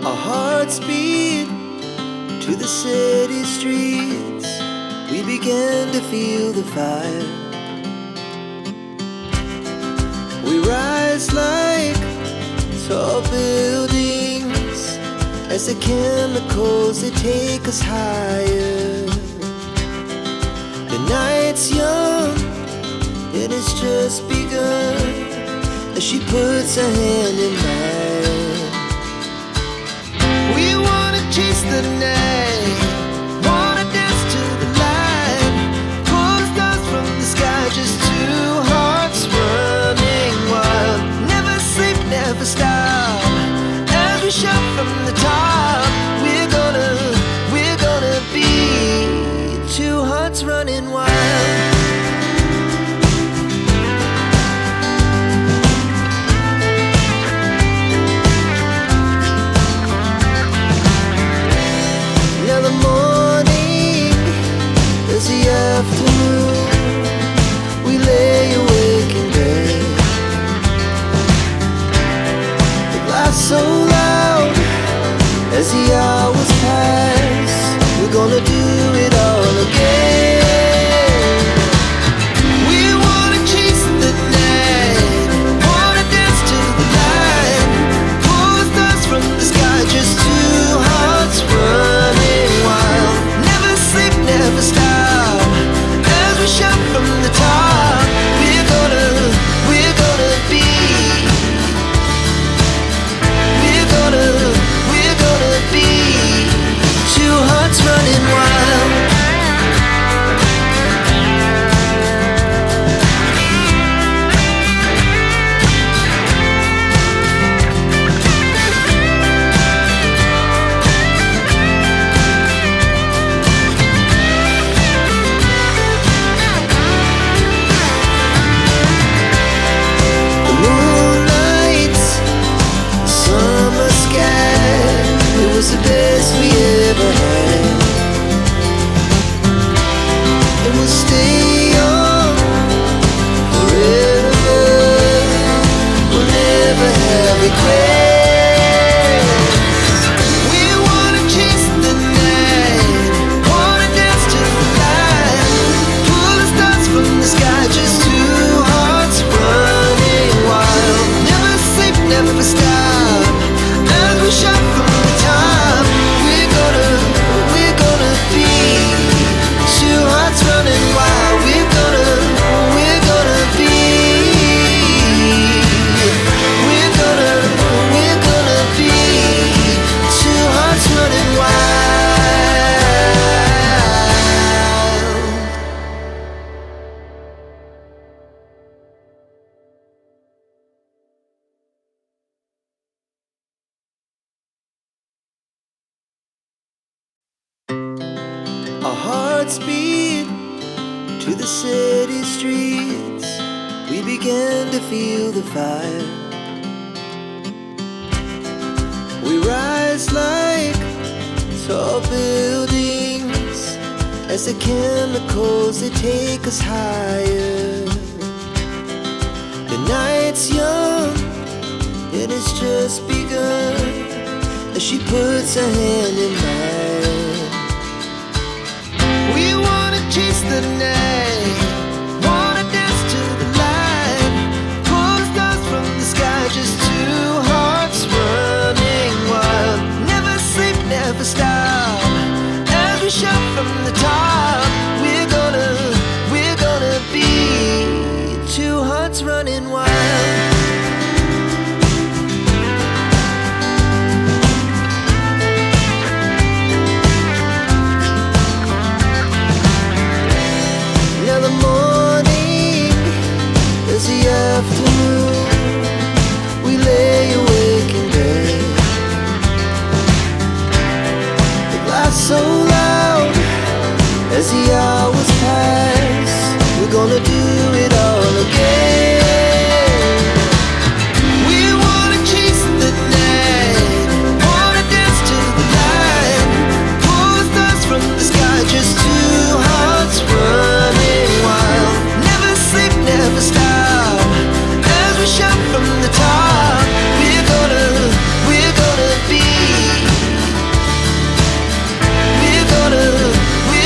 Our hearts beat to the city streets. We began to feel the fire. We rise like tall buildings as the chemicals, they take us higher. The night's young and it's just begun as she puts her hand in mine. We wanna chase the night, wanna dance to the light, pull stars from the sky, just two hearts running wild. Never sleep, never stop, as we shout from the top. We're gonna be two hearts running wild. Now the morning is the afternoon. We lay awake in bed. The laughs so loud as the hours pass. We're gonna do it all again. We wanna chase the night, wanna dance to the light, pull stars from the sky, just two hearts running wild. Never sleep, never stop, as we shout from the top. We're gonna be, we're gonna be two hearts running wild. The moonlight, summer sky, it was the best we ever had. And we'll stay young forever. We'll never have regrets. We wanna chase the night, wanna dance to the light, pull the stars from the sky, just two hearts running wild. Never sleep, never stop, as we shout from the top. We're gonna be two hearts running wild. We're gonna be, we're gonna be two hearts running wild. Our hearts beat to the city streets. We began to feel the fire. We rise like tall buildings as the chemicals, they take us higher. The night's young and it's just begun as she puts her hand in mine. We wanna chase the night,